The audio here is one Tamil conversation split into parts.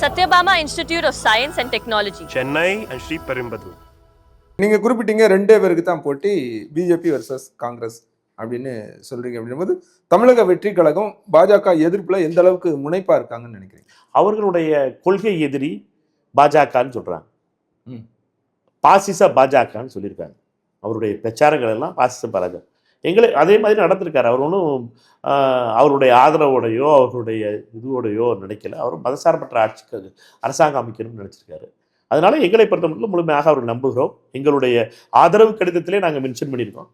Satyabama Institute of Science and Technology, Chennai and Sri Perumbudur. நீங்க குறிப்பிட்டீங்க ரெண்டே பேருக்கு தான் போட்டி, பிஜேபி வர்சஸ் காங்கிரஸ் அப்படின்னு சொல்றீங்க. அப்படிங்கும்போது தமிழக வெற்றி கழகம் பாஜக எதிர்ப்புல எந்த அளவுக்கு முனைப்பா இருக்காங்கன்னு நினைக்கிறீங்க? அவர்களுடைய கொள்கை எதிரி பாஜகன்னு சொல்றாங்க. பாசிச பாஜகன்னு சொல்லியிருக்காங்க. அவருடைய பிரச்சாரங்கள் எல்லாம் பாசிச பாஜக. எங்களை அதே மாதிரி நடந்திருக்காரு. அவர் ஒன்றும் அவருடைய ஆதரவோடையோ அவர்களுடைய இதுவோடையோ நினைக்கல. அவர் மதசார்பற்ற ஆட்சிக்கு அரசாங்கம் அமைக்கணும்னு நினச்சிருக்காரு. அதனால எங்களை பொறுத்தமட்டில் முழுமையாக அவர் நம்புகிறோம். எங்களுடைய ஆதரவு கடிதத்திலே நாங்கள் மென்ஷன் பண்ணியிருக்கோம்,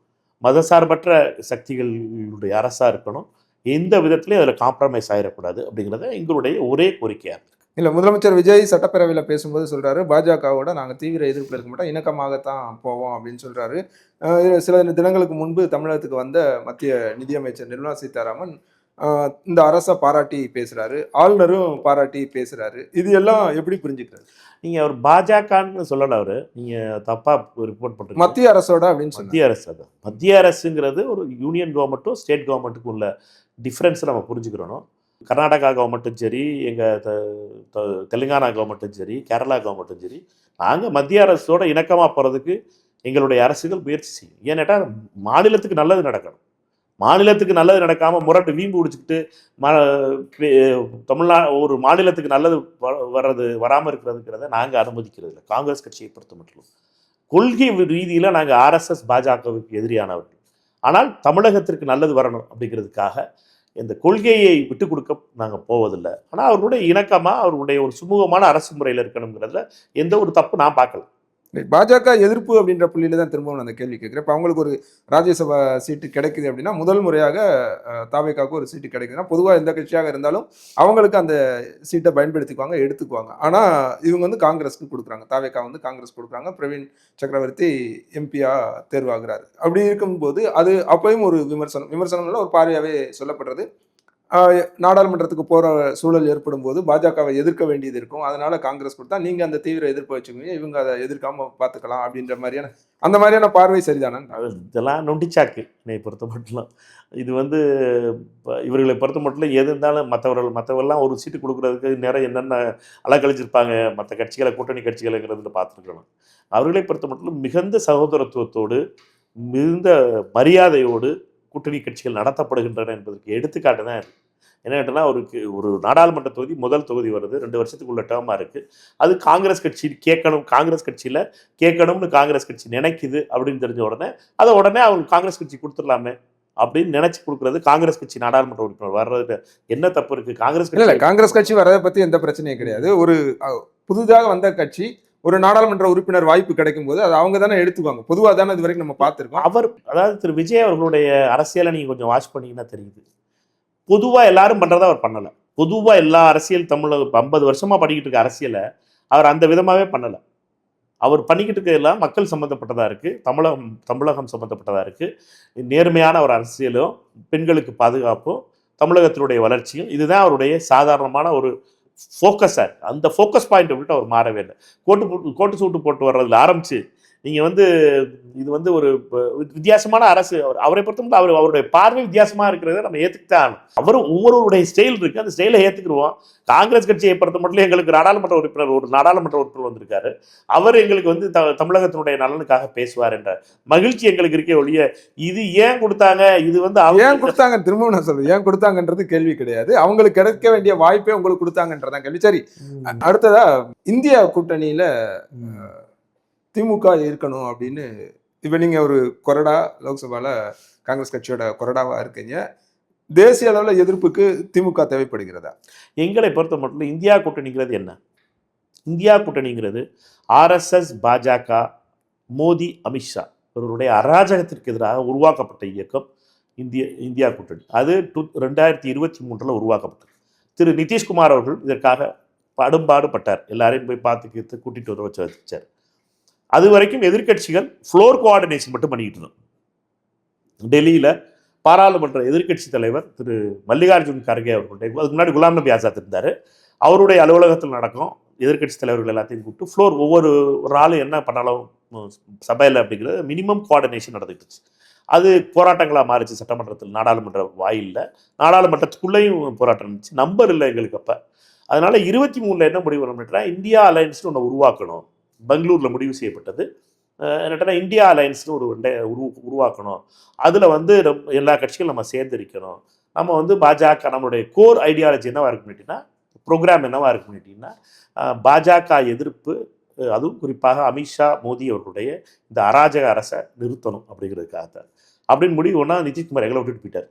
மதசார்பற்ற சக்திகளுடைய அரசாக இருக்கணும், எந்த விதத்திலையும் அதில் காம்ப்ரமைஸ் ஆகிடக்கூடாது அப்படிங்கிறத எங்களுடைய ஒரே கோரிக்கையாக இருக்குது. இல்லை, முதலமைச்சர் விஜய் சட்டப்பேரவையில் பேசும்போது சொல்கிறாரு, பாஜகவோட நாங்கள் தீவிர எதிர்ப்பில் இருக்க மாட்டோம், இணக்கமாகத்தான் போவோம் அப்படின்னு சொல்கிறாரு. சில தினங்களுக்கு முன்பு தமிழகத்துக்கு வந்த மத்திய நிதியமைச்சர் நிர்மலா சீதாராமன் இந்த அரசை பாராட்டி பேசுகிறாரு, ஆளுநரும் பாராட்டி பேசுகிறாரு. இது எல்லாம் எப்படி புரிஞ்சுக்கிறது? நீங்கள் அவர் பாஜகன்னு சொல்லலை, அவர் நீங்கள் தப்பாக ரிப்போர்ட் பண்ணுறீங்க. மத்திய அரசோட அப்படின்னு மத்திய அரசு, அது மத்திய அரசுங்கிறது ஒரு யூனியன் கவர்மெண்ட்டும் ஸ்டேட் கவர்மெண்ட்டுக்கும் உள்ள டிஃப்ரென்ஸை நம்ம புரிஞ்சுக்கிறணும். கர்நாடகா கவர்மெண்ட்டும் சரி, எங்கள் தெலுங்கானா கவர்மெண்ட்டும் சரி, கேரளா கவர்மெண்ட்டும் சரி, நாங்கள் மத்திய அரசோட இணக்கமாக போகிறதுக்கு எங்களுடைய அரசுகள் முயற்சி செய்யும். ஏன்னாட்டா மாநிலத்துக்கு நல்லது நடக்கணும். மாநிலத்துக்கு நல்லது நடக்காமல் முரட்டு வீம்பு பிடிச்சிக்கிட்டு ஒரு மாநிலத்துக்கு நல்லது வராமல் இருக்கிறதுங்கிறத நாங்கள் அனுமதிக்கிறது இல்லை. காங்கிரஸ் கட்சியை பொறுத்த மட்டும் கொள்கை ரீதியில் நாங்கள் ஆர்எஸ்எஸ் பாஜகவுக்கு எதிரியானவர்கள். ஆனால் தமிழகத்திற்கு நல்லது வரணும் அப்படிங்கிறதுக்காக இந்த கொள்கையை விட்டு கொடுக்க நாங்கள் போவதில்லை. ஆனால் அவர்களுடைய இணக்கமாக அவர்களுடைய ஒரு சுமூகமான அரசு முறையில் இருக்கணுங்கிறதுல எந்த ஒரு தப்பு நான் பார்க்கல. பாஜக எதிர்ப்பு அப்படின்ற புள்ளியில தான் திரும்பவும் அந்த கேள்வி கேட்குறேன். இப்போ அவங்களுக்கு ஒரு ராஜ்யசபா சீட்டு கிடைக்குது அப்படின்னா, முதல் முறையாக தாவேகாவுக்கு ஒரு சீட்டு கிடைக்குதுன்னா, பொதுவாக எந்த கட்சியாக இருந்தாலும் அவங்களுக்கு அந்த சீட்டை பயன்படுத்திக்குவாங்க, எடுத்துக்குவாங்க. ஆனால் இவங்க வந்து காங்கிரஸ்க்கு கொடுக்குறாங்க, தாவேகா வந்து காங்கிரஸ் கொடுக்குறாங்க. பிரவீன் சக்கரவர்த்தி எம்பியா தேர்வாகிறாரு. அப்படி இருக்கும்போது அது அப்பயும் ஒரு விமர்சனம்ல ஒரு பார்வையாகவே சொல்லப்படுறது. நாடாளுமன்றத்துக்கு போகிற சூழல் ஏற்படும் போது பாஜகவை எதிர்க்க வேண்டியது இருக்கும், அதனால காங்கிரஸ் கொடுத்தா நீங்கள் அந்த தீவிர எதிர்ப்பு வச்சுக்கோங்க, இவங்க அதை எதிர்க்காம பார்த்துக்கலாம் அப்படின்ற மாதிரியான அந்த மாதிரியான பார்வை சரிதானே? இதெல்லாம் நொண்டிச்சாக்கு என்னை பொறுத்த மட்டும். இது வந்து இவர்களை பொறுத்த மட்டும் எது இருந்தாலும் மற்றவர்கள்லாம் ஒரு சீட்டு கொடுக்குறதுக்கு நேரம் என்னென்ன அலக்கழிச்சிருப்பாங்க மற்ற கட்சிகளை, கூட்டணி கட்சிகளைங்கிறதுல பார்த்துருக்கணும். அவர்களை பொறுத்த மட்டும் மிகுந்த சகோதரத்துவத்தோடு மிகுந்த மரியாதையோடு கூட்டணி கட்சிகள் நடத்தப்படுகின்றன என்பதற்கு எடுத்துக்காட்டு தான் இருக்குது. என்ன கேட்டோன்னா, ஒரு நாடாளுமன்ற தொகுதி முதல் தொகுதி வருது, 2 வருஷத்துக்குள்ள டேர்மாக இருக்குது. அது காங்கிரஸ் கட்சி காங்கிரஸ் கட்சியில் கேட்கணும்னு காங்கிரஸ் கட்சி நினைக்குது அப்படின்னு தெரிஞ்ச உடனே அதை உடனே அவங்க காங்கிரஸ் கட்சி கொடுத்துடலாமே அப்படின்னு நினைச்சு கொடுக்குறது. காங்கிரஸ் கட்சி நாடாளுமன்ற உறுப்பினர் வர்றது என்ன தப்பு இருக்குது? காங்கிரஸ் கட்சி வர்றதை பற்றி எந்த பிரச்சனையும் கிடையாது. ஒரு புதுதாக வந்த கட்சி ஒரு நாடாளுமன்ற உறுப்பினர் வாய்ப்பு கிடைக்கும் போது அது அவங்க தானே எடுத்துக்குவாங்க. பொதுவாக தானே இது வரைக்கும் நம்ம பார்த்துருக்கோம். அதாவது திரு விஜய் அவர்களுடைய அரசியலை நீங்கள் கொஞ்சம் வாட்ச் பண்ணிங்கன்னா தெரியுது. பொதுவாக எல்லாரும் பண்ணுறதை அவர் பண்ணலை. பொதுவாக எல்லா அரசியல் 50 வருஷமாக பண்ணிக்கிட்டு இருக்க அரசியலை அவர் அந்த விதமாகவே பண்ணலை. அவர் பண்ணிக்கிட்டு இருக்கலாம் மக்கள் சம்மந்தப்பட்டதாக இருக்குது, தமிழகம் சம்மந்தப்பட்டதாக இருக்குது. நேர்மையான ஒரு அரசியலும் பெண்களுக்கு பாதுகாப்பும் தமிழகத்தினுடைய வளர்ச்சியும் இதுதான் அவருடைய சாதாரணமான ஒரு ஃபோக்கஸாக இருக்குது. அந்த ஃபோக்கஸ் பாயிண்ட்டை விட்டு அவர் மாறவே இல்லை. கோட்டு சூட்டு போட்டு வர்றதுல ஆரம்பித்து நீங்கள் வந்து இது வந்து ஒரு வித்தியாசமான அரசு. அவரை பொறுத்தவரை அவருடைய பார்வை வித்தியாசமாக இருக்கிறத நம்ம ஏற்றுக்கிட்டே ஆகணும். ஒவ்வொருவருடைய ஸ்டைல் இருக்குது, அந்த ஸ்டைலை ஏற்றுக்குருவோம். காங்கிரஸ் கட்சியை பொறுத்த மட்டும் எங்களுக்கு நாடாளுமன்ற உறுப்பினர் வந்திருக்காரு. அவர் எங்களுக்கு வந்து தமிழகத்தினுடைய நலனுக்காக பேசுவார் என்ற மகிழ்ச்சி எங்களுக்கு இருக்கே ஒழிய இது ஏன் கொடுத்தாங்க, இது வந்து ஏன் கொடுத்தாங்க, திரும்பவும் நான் சொல்றேன், ஏன் கொடுத்தாங்கன்றது கேள்வி கிடையாது. அவங்களுக்கு கிடைக்க வேண்டிய வாய்ப்பே உங்களுக்கு கொடுத்தாங்கன்றதான் கேள்வி. சரி, அடுத்ததா இந்தியா கூட்டணியில திமுக இருக்கணும் அப்படின்னு இப்போ நீங்கள் ஒரு கொறடா லோக்சபாவில் காங்கிரஸ் கட்சியோட கொறடாவாக இருக்கீங்க. தேசிய அளவில் எதிர்ப்புக்கு திமுக தேவைப்படுகிறதா? எங்களை பொறுத்த மட்டும் இந்தியா கூட்டணிங்கிறது என்ன? இந்தியா கூட்டணிங்கிறது ஆர்எஸ்எஸ், பாஜக, மோடி, அமித்ஷா இவர்களுடைய அராஜகத்திற்கு எதிராக உருவாக்கப்பட்ட இயக்கம் இந்தியா கூட்டணி. அது 2023 உருவாக்கப்பட்டது. திரு நிதிஷ்குமார் அவர்கள் இதற்காக பாடுபட்டார். எல்லாரையும் போய் பார்த்து கூட்டிகிட்டு வர வச்சார். அது வரைக்கும் எதிர்கட்சிகள் ஃப்ளோர் கோஆர்டினேஷன் மட்டும் பண்ணிக்கிட்டு இருந்தோம். டெல்லியில் பாராளுமன்ற எதிர்கட்சி தலைவர் திரு மல்லிகார்ஜுன் கர்கே அவர்களுடைய, அதுக்கு முன்னாடி குலாம் நபி ஆசாத் இருந்தார், அவருடைய அலுவலகத்தில் நடக்கும் எதிர்கட்சி தலைவர்கள் எல்லாத்தையும் கூப்பிட்டு ஃப்ளோர் ஒவ்வொரு ஆளும் என்ன பண்ணாலும் சபையில் அப்படிங்கிறது மினிமம் கோஆர்டினேஷன் நடந்துக்கிட்டுச்சு. அது போராட்டங்களாக மாறிச்சு. சட்டமன்றத்தில் நாடாளுமன்ற வாயிலில் நாடாளுமன்றத்துக்குள்ளேயும் போராட்டம் இருந்துச்சு. நம்பர் இல்லை எங்களுக்கு. அப்போ அதனால 23 என்ன முடிவு பண்ணோம்னா இந்தியா அலையன்ஸ்னு ஒன்று உருவாக்கணும். பெங்களூர்ல முடிவு செய்யப்பட்டது. என்னட்டா இந்தியா அலையன்ஸ்னு ஒரு உருவாக்கணும். அதில் வந்து எல்லா கட்சிகளும் நம்ம சேர்ந்திருக்கணும். நம்ம வந்து பாஜக நம்மளுடைய கோர் ஐடியாலஜி என்னவா இருக்கு பண்ணிட்டீங்கன்னா, ப்ரோக்ராம் என்னவா இருக்கு பண்ணிட்டீங்கன்னா, பாஜக எதிர்ப்பு, அதுவும் குறிப்பாக அமித்ஷா மோடி அவர்களுடைய இந்த அராஜக அரசை நிறுத்தணும் அப்படிங்கிறதுக்காக தான். அப்படின்னு முடிவு ஒன்றா நிதிஷ்குமார் எங்களை விட்டுட்டு போயிட்டார்.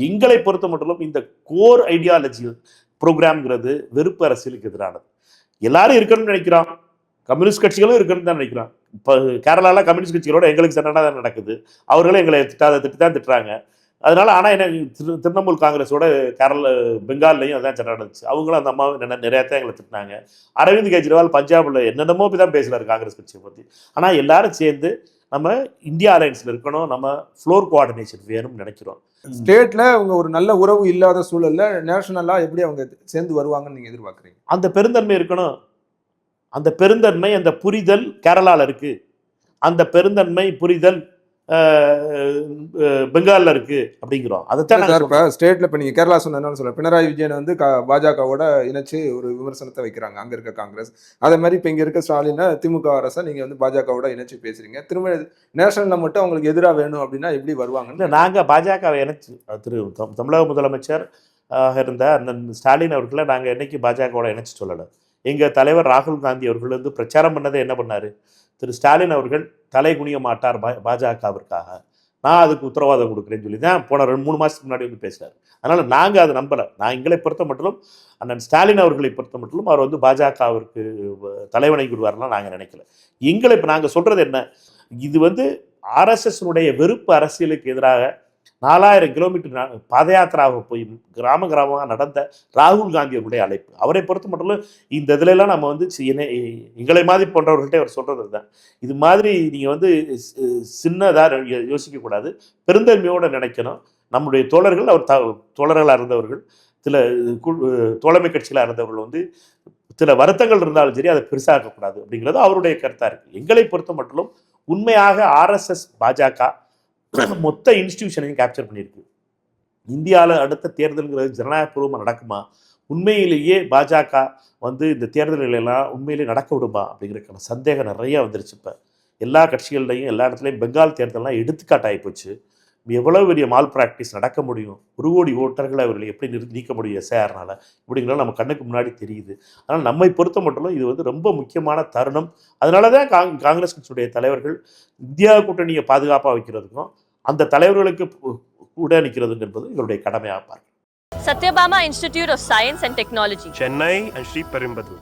எங்களை பொறுத்த மட்டும் இந்த கோர் ஐடியாலஜி ப்ரோக்ராம்ங்கிறது வெறுப்பு அரசியலுக்கு எதிரானது. எல்லாரும் இருக்கணும்னு நினைக்கிறோம், கம்யூனிஸ்ட் கட்சிகளும் இருக்கணும்னு தான் நினைக்கிறோம். இப்போ கேரளாவில் கம்யூனிஸ்ட் கட்சிகளோட எங்களுக்கு சண்டை தான் நடக்குது. அவர்களும் எங்களை திட்டி தான் திட்டுறாங்க. அதனால ஆனால் என்ன திரிணாமுல் காங்கிரஸோட பெங்கால்லையும் அதான் சண்டை நடந்துச்சு. அவங்களும் அந்த அம்மாவை நிறையா தான் எங்களை திட்டினாங்க. அரவிந்த் கெஜ்ரிவால் பஞ்சாபில் என்னென்னமோ போய் தான் பேசுகிறாரு காங்கிரஸ் கட்சியை பற்றி. ஆனால் எல்லாரும் சேர்ந்து நம்ம இந்தியா அலையன்ஸில் இருக்கணும், நம்ம ஃப்ளோர் கோஆர்டினேஷன் வேணும்னு நினைக்கிறோம். ஸ்டேட்ல அவங்க ஒரு நல்ல உறவு இல்லாத சூழல்ல நேஷனலா எப்படி அவங்க சேர்ந்து வருவாங்கன்னு நீங்க எதிர்பார்க்குறீங்க? அந்த பெருந்தன்மை இருக்கணும். அந்த பெருந்தன்மை, அந்த புரிதல் கேரளாவில் இருக்கு. அந்த பெருந்தன்மை புரிதல் பெங்காலில் இருக்கு அப்படிங்கிறோம். அதைத்தான் இப்போ ஸ்டேட்ல இப்போ நீங்க கேரளா சொன்னதுனால சொல்ல, பினராயி விஜயன் வந்து பாஜகவோட இணைச்சு ஒரு விமர்சனத்தை வைக்கிறாங்க அங்க இருக்க காங்கிரஸ். அதே மாதிரி இப்போ இங்க இருக்க ஸ்டாலினை திமுக அரசை நீங்க வந்து பாஜகவோட இணைச்சு பேசுறீங்க. திரும்ப நேஷனல்ல மட்டும் அவங்களுக்கு எதிராக வேணும் அப்படின்னா எப்படி வருவாங்க? நாங்கள் பாஜகவை இணைச்சு தமிழக முதலமைச்சர் இருந்த அந்த ஸ்டாலின் அவர்களை நாங்கள் என்னைக்கு பாஜகவோட இணைச்சு சொல்லலை. எங்கள் தலைவர் ராகுல் காந்தி அவர்கள் வந்து பிரச்சாரம் பண்ணதை என்ன பண்ணார்? திரு ஸ்டாலின் அவர்கள் தலை குனிய மாட்டார் பாஜகவிற்காக, நான் அதுக்கு உத்தரவாதம் கொடுக்குறேன்னு சொல்லி தான் போன 2-3 மாதத்துக்கு முன்னாடி வந்து பேசுகிறார். அதனால் நாங்கள் அதை நம்பலை. நான் எங்களை பொறுத்த மட்டும் அண்ணன் ஸ்டாலின் அவர்களை பொறுத்த மட்டும் அவர் வந்து பாஜகவிற்கு தலைவனை விடுவார்லாம் நாங்கள் நினைக்கல. எங்களை இப்போ நாங்கள் சொல்கிறது என்ன, இது வந்து ஆர்எஸ்எஸ்னுடைய வெறுப்பு அரசியலுக்கு எதிராக 4000 கிலோமீட்டர் பாத யாத்திராவை போய் கிராம கிராமமாக நடந்த ராகுல் காந்தி அவருடைய அழைப்பு. அவரை பொறுத்த மட்டும் இந்த இதிலெல்லாம் நம்ம வந்து எங்களை மாதிரி போன்றவர்கள்ட்ட அவர் சொல்கிறது தான், இது மாதிரி நீங்கள் வந்து சின்னதாக யோசிக்கக்கூடாது, பெருந்தன்மையோடு நினைக்கணும். நம்முடைய தோழர்கள், அவர் தோழர்களாக இருந்தவர்கள், சில தோழமை கட்சிகளாக இருந்தவர்கள் வந்து சில வருத்தங்கள் இருந்தாலும் சரி அதை பெருசாக்கக்கூடாது அப்படிங்கிறது அவருடைய கருத்தாக இருக்குது. எங்களை பொறுத்த மட்டும் உண்மையாக ஆர்எஸ்எஸ் பாஜக மொத்த இன்ஸ்டிடியூஷனையும் கேப்சர் பண்ணியிருக்கு. இந்தியாவில் அடுத்த தேர்தல்ங்கிறது ஜனநாயகபூர்வமாக நடக்குமா, உண்மையிலேயே பாஜக வந்து இந்த தேர்தல்களெல்லாம் உண்மையிலேயே நடக்க விடுமா அப்படிங்கிறதுக்கான சந்தேகம் நிறைய வந்துருச்சு. இப்போ எல்லா கட்சிகள்லையும் எல்லா இடத்துலையும் பெங்கால் தேர்தல்லாம் எடுத்துக்காட்டாகி போச்சு. எவ்வளோ பெரிய மால் ப்ராக்டிஸ் நடக்க முடியும், 1 கோடி ஓட்டர்களை அவர்களை எப்படி நீக்க முடியும் எஸ்ஐஆர்னால, இப்படிங்கிறத நம்ம கண்ணுக்கு முன்னாடி தெரியுது. அதனால் நம்மை பொறுத்த மட்டும் இது வந்து ரொம்ப முக்கியமான தருணம். அதனால தான் காங்கிரஸ் கட்சியுடைய தலைவர்கள் இந்தியா கூட்டணியை பாதுகாப்பாக வைக்கிறதுக்கும் அந்த தலைவர்களுக்கு கூட நிற்கிறதுங்க என்பது எங்களுடைய கடமையாக பார்க்கிறேன். Satyabama Institute of Science and Technology, Chennai and Sri Perumbadur.